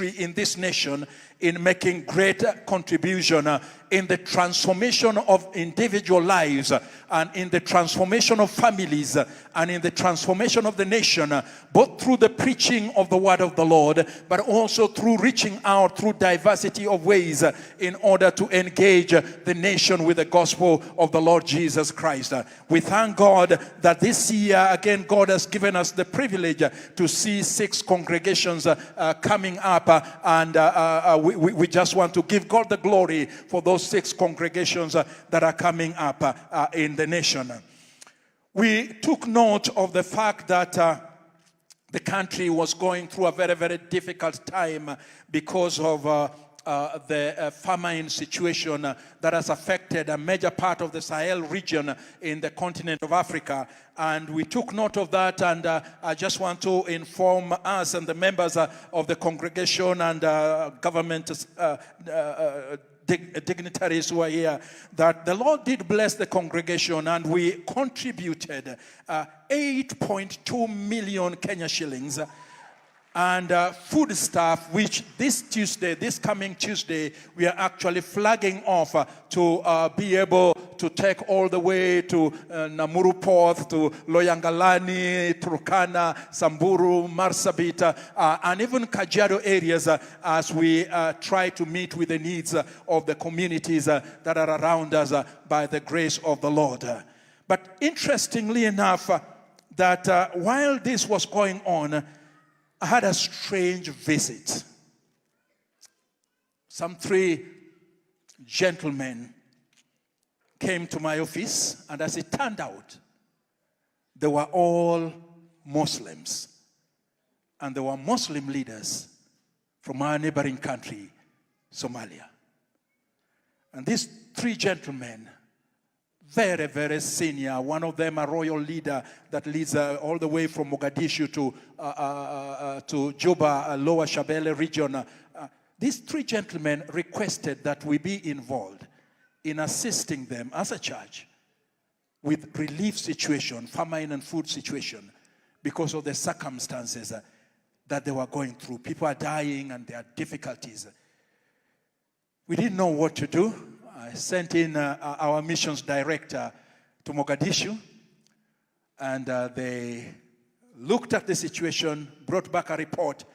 in this nation in making great contribution in the transformation of individual lives and in the transformation of families and in the transformation of the nation, both through the preaching of the word of the Lord, but also through reaching out through diversity of ways in order to engage the nation with the gospel of the Lord Jesus Christ. We thank God that this year, again, God has given us the privilege to see 6 congregations coming up, and we just want to give God the glory for those 6 congregations that are coming up in the nation. We took note of the fact that the country was going through a very, very difficult time because of the famine situation that has affected a major part of the Sahel region in the continent of Africa. And we took note of that, and I just want to inform us and the members of the congregation and government dignitaries who are here that the Lord did bless the congregation, and we contributed 8.2 million Kenya shillings and food stuff, which this coming Tuesday, we are actually flagging off to be able to take all the way to Namuru Port, to Loyangalani, Turkana, Samburu, Marsabit, and even Kajiado areas as we try to meet with the needs of the communities that are around us by the grace of the Lord. But interestingly enough, that while this was going on, I had a strange visit. Some 3 gentlemen came to my office, and as it turned out, they were all Muslims. And they were Muslim leaders from our neighboring country, Somalia. And these 3 gentlemen, very, very senior. One of them a royal leader that leads all the way from Mogadishu to Juba, Lower Shabelle region. These 3 gentlemen requested that we be involved in assisting them as a church with relief situation, famine and food situation, because of the circumstances that they were going through. People are dying and there are difficulties. We didn't know what to do. I sent in our missions director to Mogadishu, and they looked at the situation, brought back a report,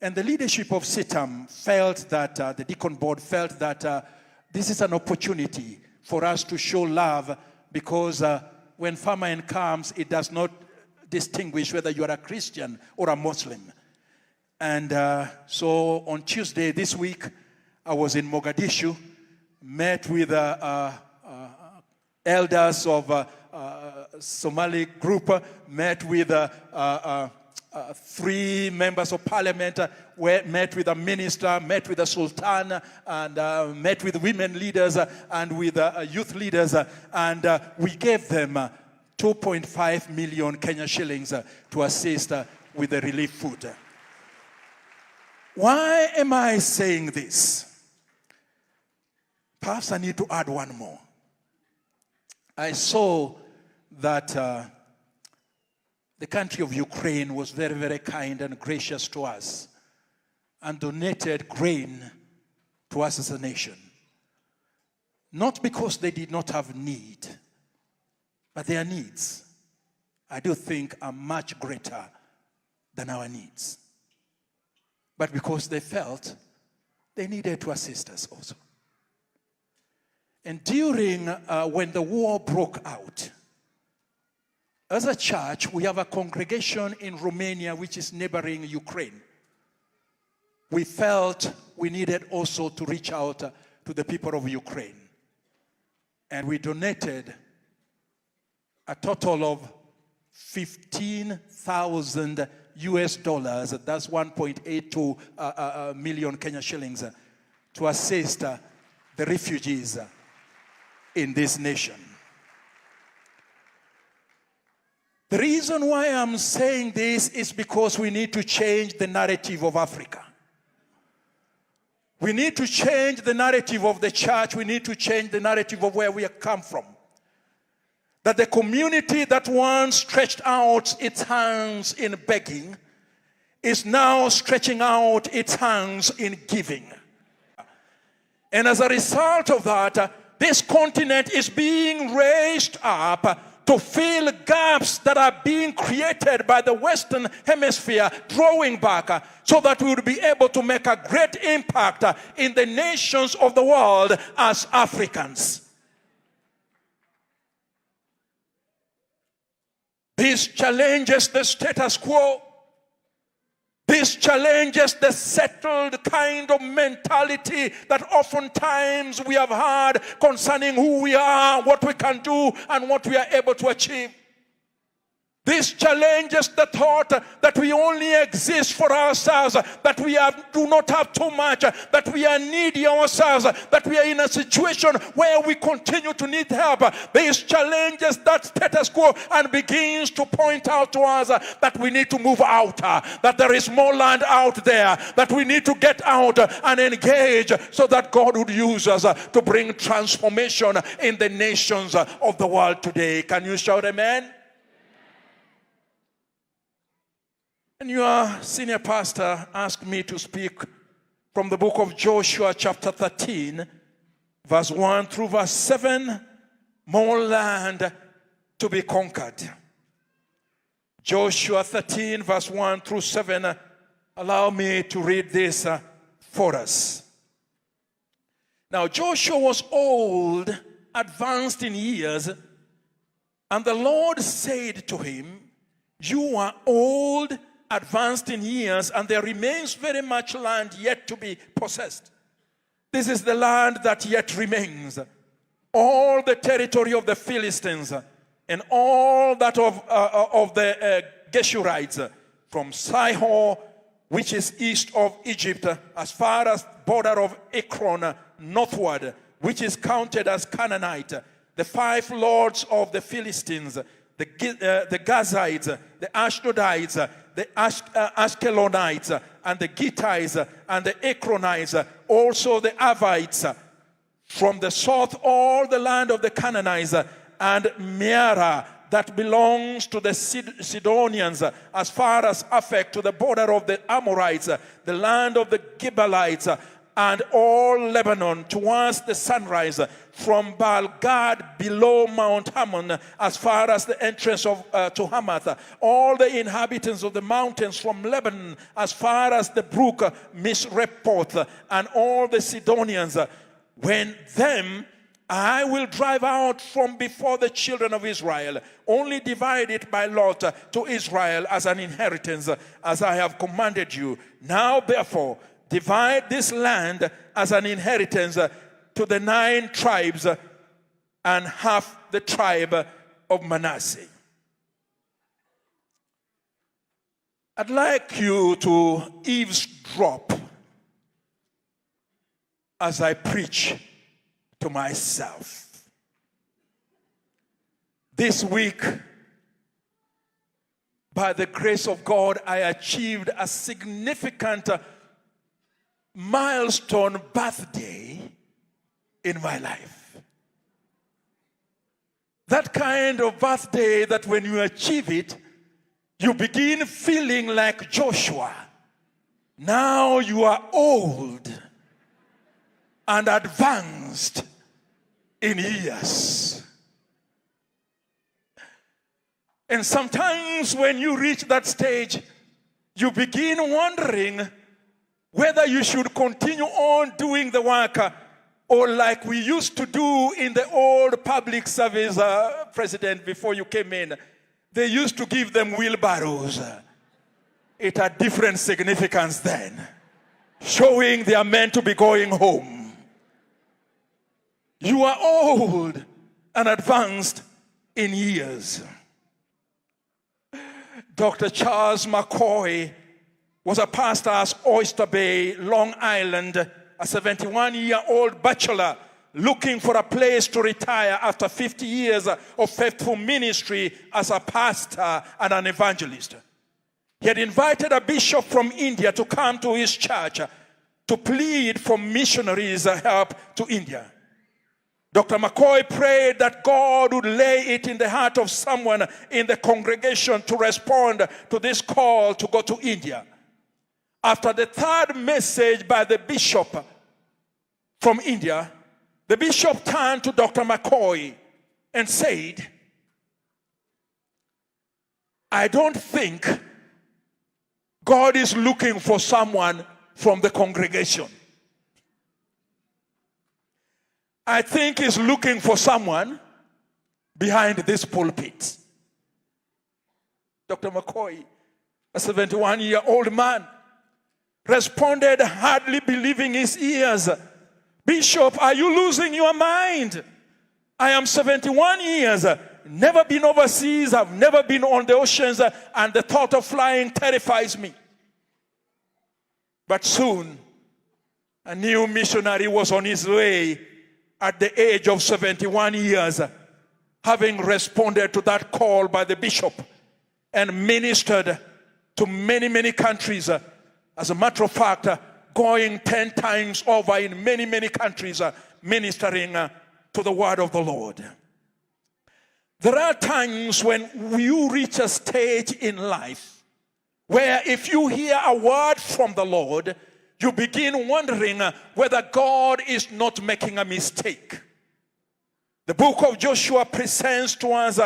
and the leadership of CITAM felt that, the deacon board felt that this is an opportunity for us to show love, because when famine comes, it does not distinguish whether you are a Christian or a Muslim. And so on Tuesday this week, I was in Mogadishu, met with elders of Somali group, met with 3 members of parliament, met with a minister, met with a sultan, and met with women leaders and with youth leaders, and we gave them 2.5 million Kenya shillings to assist with the relief food. Why am I saying this? Perhaps I need to add one more. I saw that the country of Ukraine was very, very kind and gracious to us and donated grain to us as a nation. Not because they did not have need, but their needs, I do think, are much greater than our needs. But because they felt they needed to assist us also. And during, when the war broke out, as a church, we have a congregation in Romania which is neighboring Ukraine. We felt we needed also to reach out to the people of Ukraine. And we donated a total of 15,000 US dollars, that's 1.82 million Kenya shillings, to assist the refugees in this nation. The reason why I'm saying this is because we need to change the narrative of Africa. We need to change the narrative of the church. We need to change the narrative of where we have come from. That the community that once stretched out its hands in begging is now stretching out its hands in giving. And as a result of that, this continent is being raised up to fill gaps that are being created by the Western Hemisphere, drawing back, so that we will be able to make a great impact in the nations of the world as Africans. This challenges the status quo. This challenges the settled kind of mentality that oftentimes we have had concerning who we are, what we can do, and what we are able to achieve. This challenges the thought that we only exist for ourselves, that we do not have too much, that we are needy ourselves, that we are in a situation where we continue to need help. This challenges that status quo and begins to point out to us that we need to move out, that there is more land out there, that we need to get out and engage so that God would use us to bring transformation in the nations of the world today. Can you shout amen? And your senior pastor asked me to speak from the book of Joshua chapter 13, verse 1 through verse 7, more land to be conquered. Joshua 13, verse 1 through 7, allow me to read this for us. Now Joshua was old, advanced in years, and the Lord said to him, "You are old, advanced in years, and there remains very much land yet to be possessed. This is the land that yet remains, all the territory of the Philistines, and all that of the Geshurites, from Sihor, which is east of Egypt, as far as border of Ekron, northward, which is counted as Canaanite, the 5 lords of the Philistines, the Gazites, the Ashdodites, the Ashkelonites, and the Gittites, and the Ekronites, also the Avites, from the south all the land of the Canaanites, and Meara, that belongs to the Sidonians, as far as Aphek, to the border of the Amorites, the land of the Gibeonites, and all Lebanon towards the sunrise, from Baal-Gad below Mount Hermon, as far as the entrance to Hamath, all the inhabitants of the mountains from Lebanon, as far as the brook Misrepoth, and all the Sidonians. When them I will drive out from before the children of Israel, only divide it by lot to Israel as an inheritance, as I have commanded you. Now therefore, divide this land as an inheritance to the 9 tribes and half the tribe of Manasseh." I'd like you to eavesdrop as I preach to myself. This week, by the grace of God, I achieved a significant milestone birthday in my life. That kind of birthday that when you achieve it, you begin feeling like Joshua. Now you are old and advanced in years. And sometimes when you reach that stage, you begin wondering whether you should continue on doing the work or like we used to do in the old public service, President, before you came in. They used to give them wheelbarrows. It had different significance then, showing they are meant to be going home. You are old and advanced in years. Dr. Charles McCoy was a pastor at Oyster Bay, Long Island, a 71-year-old bachelor looking for a place to retire after 50 years of faithful ministry as a pastor and an evangelist. He had invited a bishop from India to come to his church to plead for missionaries' help to India. Dr. McCoy prayed that God would lay it in the heart of someone in the congregation to respond to this call to go to India. After the third message by the bishop from India, the bishop turned to Dr. McCoy and said, I don't think God is looking for someone from the congregation. I think he's looking for someone behind this pulpit. Dr. McCoy, a 71-year-old man, responded, hardly believing his ears, Bishop, are you losing your mind? I am 71 years, never been overseas, I've never been on the oceans, and the thought of flying terrifies me. But soon, a new missionary was on his way at the age of 71 years, having responded to that call by the bishop and ministered to many, many countries. As a matter of fact, going 10 times over in many, many countries, ministering to the word of the Lord. There are times when you reach a stage in life where if you hear a word from the Lord, you begin wondering whether God is not making a mistake. The book of Joshua presents to us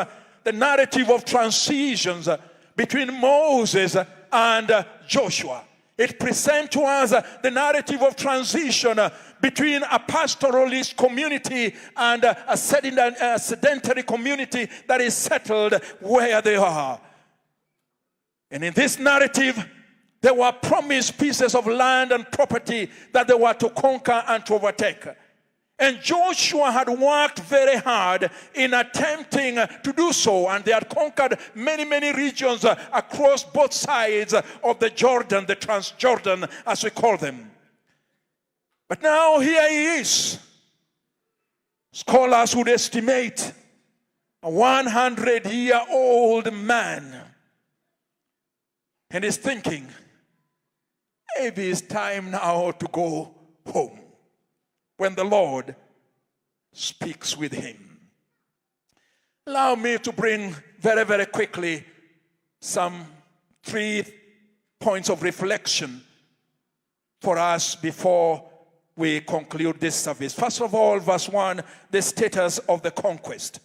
the narrative of transitions between Moses and Joshua. It presents to us the narrative of transition between a pastoralist community and a sedentary community that is settled where they are. And in this narrative, there were promised pieces of land and property that they were to conquer and to overtake. And Joshua had worked very hard in attempting to do so. And they had conquered many, many regions across both sides of the Jordan, the Transjordan, as we call them. But now here he is. Scholars would estimate a 100-year-old man. And he's thinking, maybe it's time now to go home. When the Lord speaks with him. Allow me to bring very, very quickly some 3 points of reflection for us before we conclude this service. First of all, verse 1, the status of the conquest.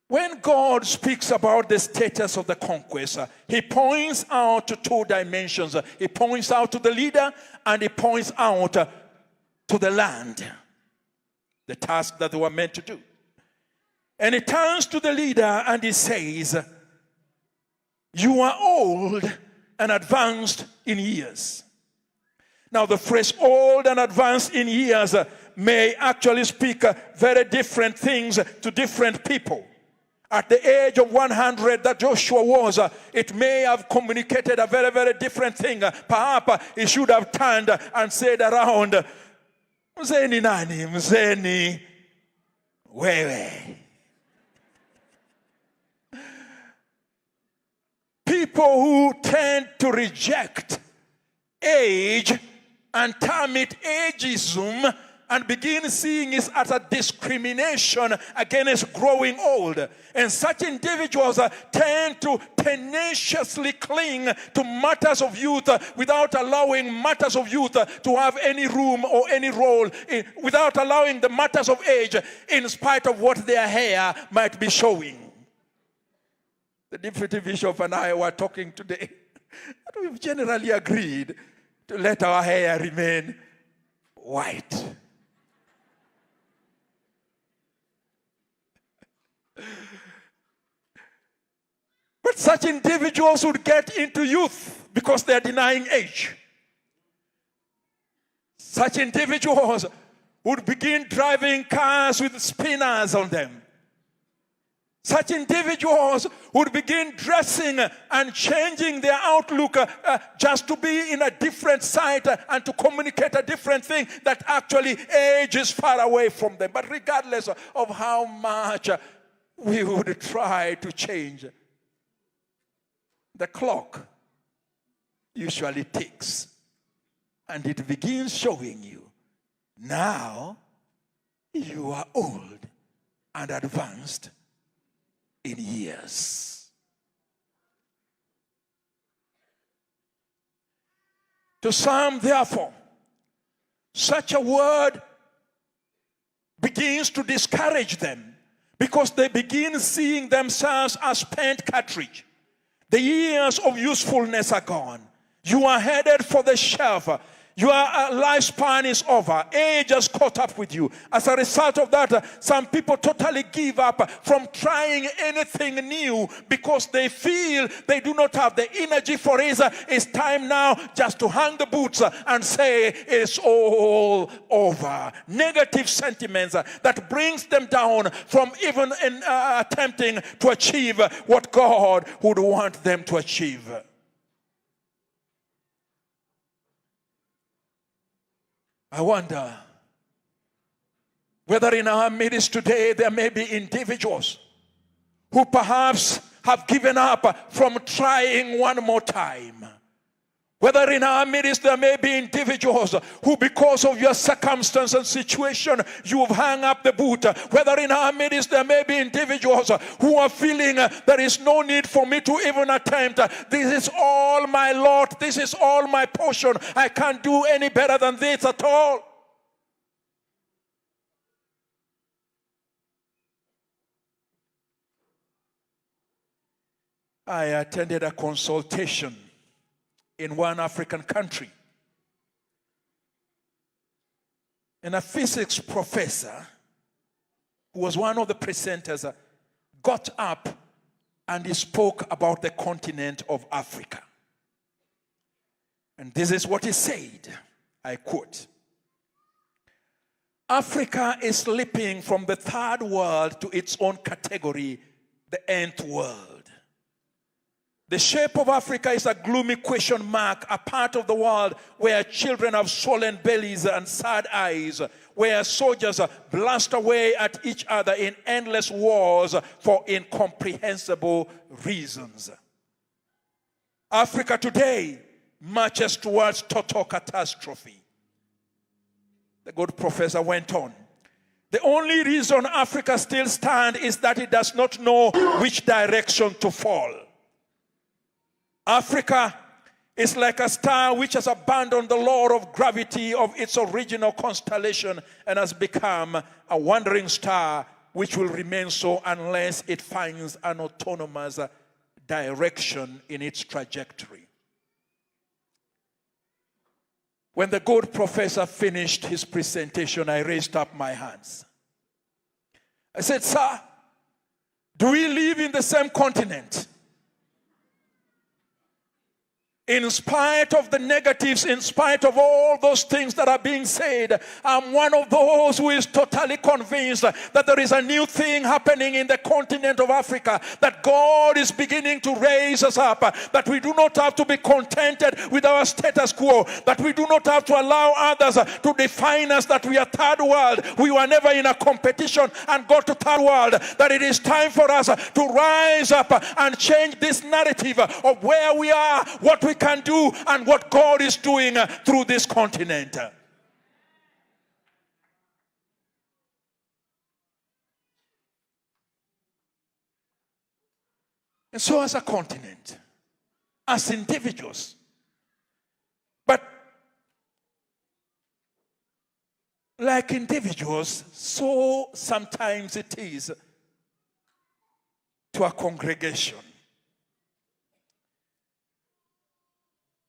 When God speaks about the status of the conquest, he points out to 2 dimensions. He points out to the leader and he points out to the land, the task that they were meant to do. And he turns to the leader and he says, you are old and advanced in years. Now the phrase old and advanced in years may actually speak very different things to different people. At the age of 100 that Joshua was, it may have communicated a very, very different thing. Perhaps he should have turned and said around, Mzeni nani, mzeni wewe. People who tend to reject age and term it ageism and begin seeing it as a discrimination against growing old. And such individuals tend to tenaciously cling to matters of youth without allowing matters of youth to have any room or any role, without allowing the matters of age in spite of what their hair might be showing. The Deputy Bishop and I were talking today, and we've generally agreed to let our hair remain white. But such individuals would get into youth because they're denying age. Such individuals would begin driving cars with spinners on them. Such individuals would begin dressing and changing their outlook just to be in a different site and to communicate a different thing that actually age is far away from them. But regardless of how much we would try to change, the clock usually ticks and it begins showing you, now you are old and advanced in years. To some, therefore, such a word begins to discourage them because they begin seeing themselves as spent cartridge. The years of usefulness are gone. You are headed for the shelf. Your lifespan is over. Age has caught up with you. As a result of that, some people totally give up from trying anything new because they feel they do not have the energy for it. It's time now just to hang the boots and say it's all over. Negative sentiments that brings them down from even attempting to achieve what God would want them to achieve. I wonder whether in our midst today there may be individuals who perhaps have given up from trying one more time. Whether in our midst there may be individuals who, because of your circumstance and situation, you have hung up the boot. Whether in our midst there may be individuals who are feeling there is no need for me to even attempt. This is all my lot. This is all my portion. I can't do any better than this at all. I attended a consultation in one African country. And a physics professor, who was one of the presenters, got up and he spoke about the continent of Africa. And this is what he said, I quote, "Africa is slipping from the third world to its own category, the nth world. The shape of Africa is a gloomy question mark, a part of the world where children have swollen bellies and sad eyes, where soldiers blast away at each other in endless wars for incomprehensible reasons. Africa today marches towards total catastrophe." The good professor went on. "The only reason Africa still stands is that it does not know which direction to fall. Africa is like a star which has abandoned the law of gravity of its original constellation and has become a wandering star which will remain so unless it finds an autonomous direction in its trajectory." When the good professor finished his presentation, I raised up my hands. I said, "Sir, do we live in the same continent? In spite of the negatives, in spite of all those things that are being said, I'm one of those who is totally convinced that there is a new thing happening in the continent of Africa, that God is beginning to raise us up, that we do not have to be contented with our status quo, that we do not have to allow others to define us, that we are third world. We were never in a competition and got to third world, that it is time for us to rise up and change this narrative of where we are, what we can do, and what God is doing through this continent." And so as a continent, as individuals, but like individuals, so sometimes it is to a congregation.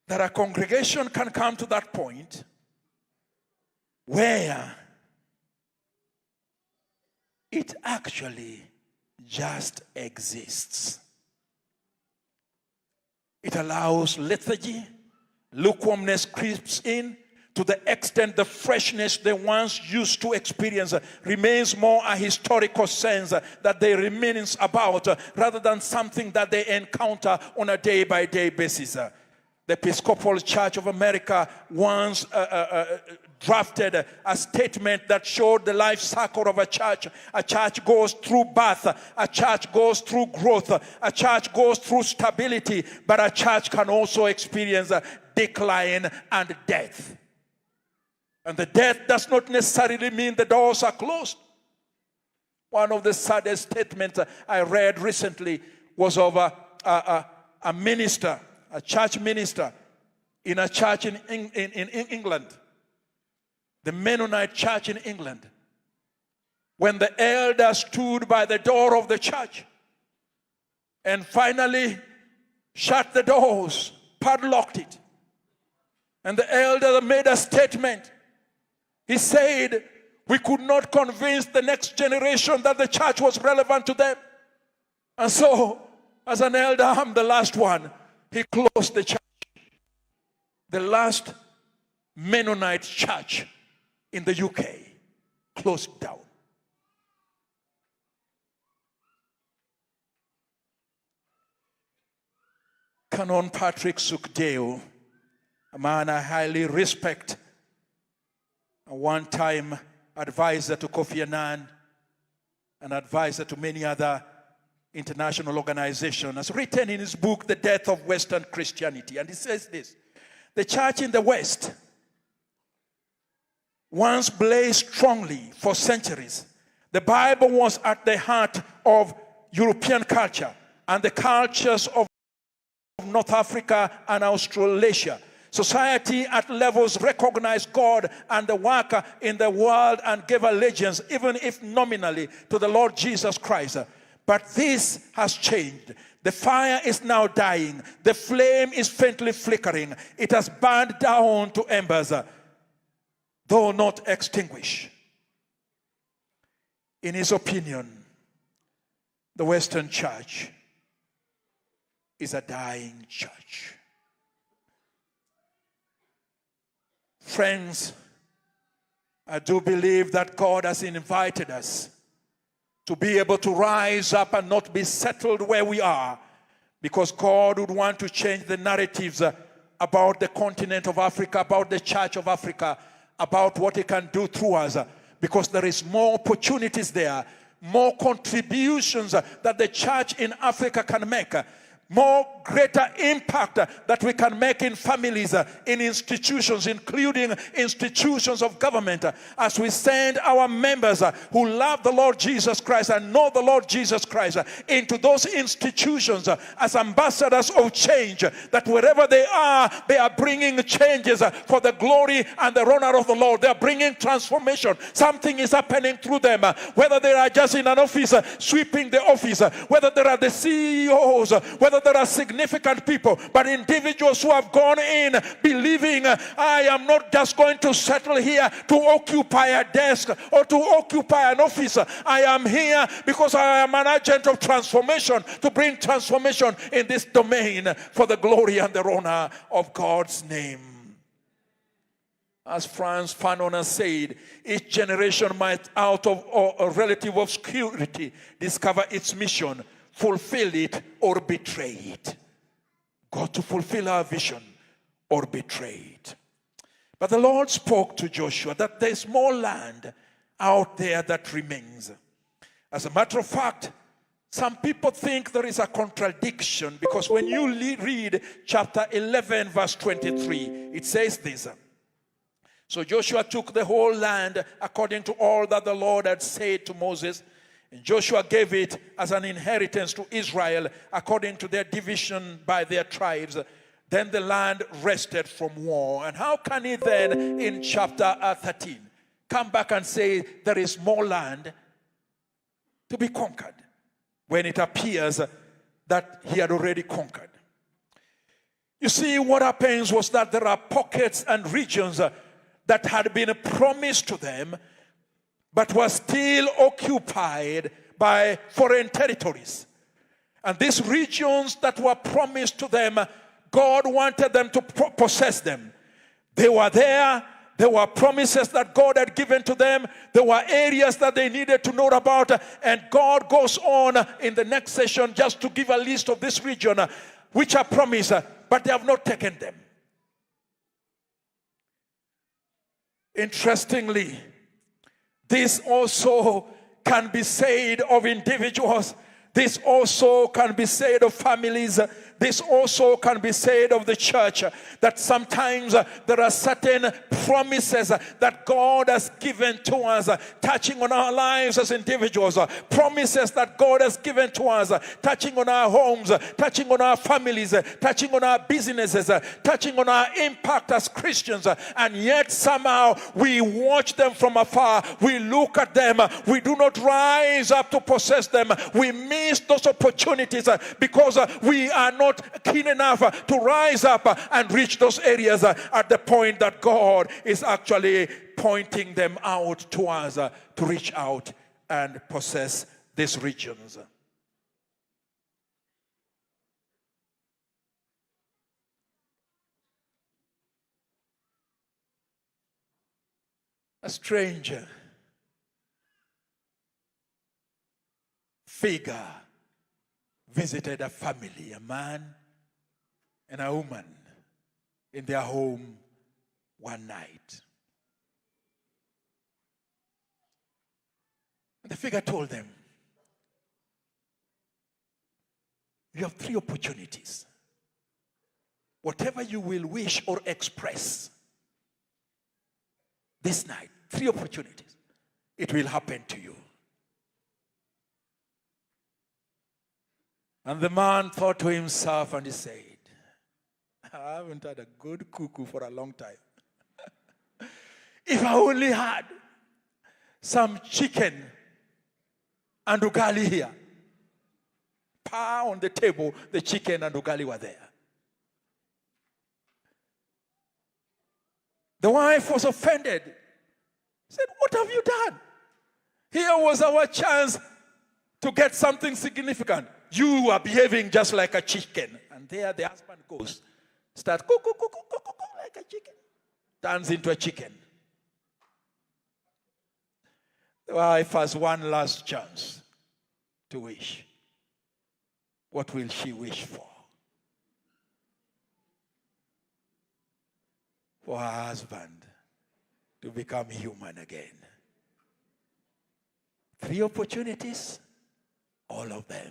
That a congregation can come to that point where it actually just exists. It allows lethargy, lukewarmness creeps in, to the extent the freshness they once used to experience remains more a historical sense that they reminisce about rather than something that they encounter on a day-by-day basis. The Episcopal Church of America once drafted a statement that showed the life cycle of a church. A church goes through birth, a church goes through growth, a church goes through stability, but a church can also experience decline and death. And the death does not necessarily mean the doors are closed. One of the saddest statements I read recently was of a minister, a church minister, in a church in England, the Mennonite church in England, when the elder stood by the door of the church and finally shut the doors, padlocked it, and the elder made a statement. He said, we could not convince the next generation that the church was relevant to them. And so, as an elder, I'm the last one. He closed the church. The last Mennonite church in the UK closed down. Canon Patrick Sukdeo, a man I highly respect, a one-time advisor to Kofi Annan, an advisor to many other international organizations, has written in his book, The Death of Western Christianity. And he says this: the church in the West once blazed strongly for centuries. The Bible was at the heart of European culture and the cultures of North Africa and Australasia. Society at levels recognized God and the worker in the world and gave allegiance, even if nominally, to the Lord Jesus Christ. But this has changed. The fire is now dying. The flame is faintly flickering. It has burned down to embers, though not extinguished. In his opinion, the Western church is a dying church. Friends, I do believe that God has invited us to be able to rise up and not be settled where we are, because God would want to change the narratives about the continent of Africa, about the church of Africa, about what He can do through us, because there is more opportunities there, more contributions that the church in Africa can make, more greater impact that we can make in families, in institutions, including institutions of government, as we send our members who love the Lord Jesus Christ and know the Lord Jesus Christ into those institutions as ambassadors of change, that wherever they are bringing changes for the glory and the honor of the Lord. They are bringing transformation. Something is happening through them, whether they are just in an office sweeping the office, whether they are the CEOs, whether there are significant people, but individuals who have gone in believing, I am not just going to settle here to occupy a desk or to occupy an office. I am here because I am an agent of transformation, to bring transformation in this domain for the glory and the honor of God's name. As Franz Fanon has said, each generation might, out of a relative obscurity, discover its mission, fulfill it, or betray it. God to fulfill our vision or betray it. But the Lord spoke to Joshua that there is more land out there that remains. As a matter of fact, some people think there is a contradiction, because when you read chapter 11 verse 23, it says this: so Joshua took the whole land according to all that the Lord had said to Moses, and Joshua gave it as an inheritance to Israel according to their division by their tribes. Then the land rested from war. And how can he then, in chapter 13, come back and say there is more land to be conquered, when it appears that he had already conquered? You see, what happens was that there are pockets and regions that had been promised to them, but were still occupied by foreign territories. And these regions that were promised to them, God wanted them to possess them. They were there. There were promises that God had given to them. There were areas that they needed to know about. And God goes on in the next session just to give a list of this region, which are promised, but they have not taken them. Interestingly, this also can be said of individuals. This also can be said of families. this also can be said of the church, that sometimes there are certain promises that God has given to us, touching on our lives as individuals, promises that God has given to us, touching on our homes, touching on our families, touching on our businesses, touching on our impact as Christians, and yet somehow we watch them from afar, we look at them, we do not rise up to possess them, we miss those opportunities because we are not keen enough to rise up and reach those areas at the point that God is actually pointing them out to us to reach out and possess these regions. A stranger figure visited a family, a man and a woman, in their home one night. The figure told them, you have 3 opportunities. Whatever you will wish or express this night, 3 opportunities, it will happen to you. And the man thought to himself and he said, I haven't had a good cuckoo for a long time. If I only had some chicken and ugali here. On the table, the chicken and ugali were there. The wife was offended. Said, what have you done? Here was our chance to get something significant. You are behaving just like a chicken. And there the husband goes. Starts like a chicken. Turns into a chicken. The wife has one last chance to wish. What will she wish for? For her husband to become human again. 3 opportunities, all of them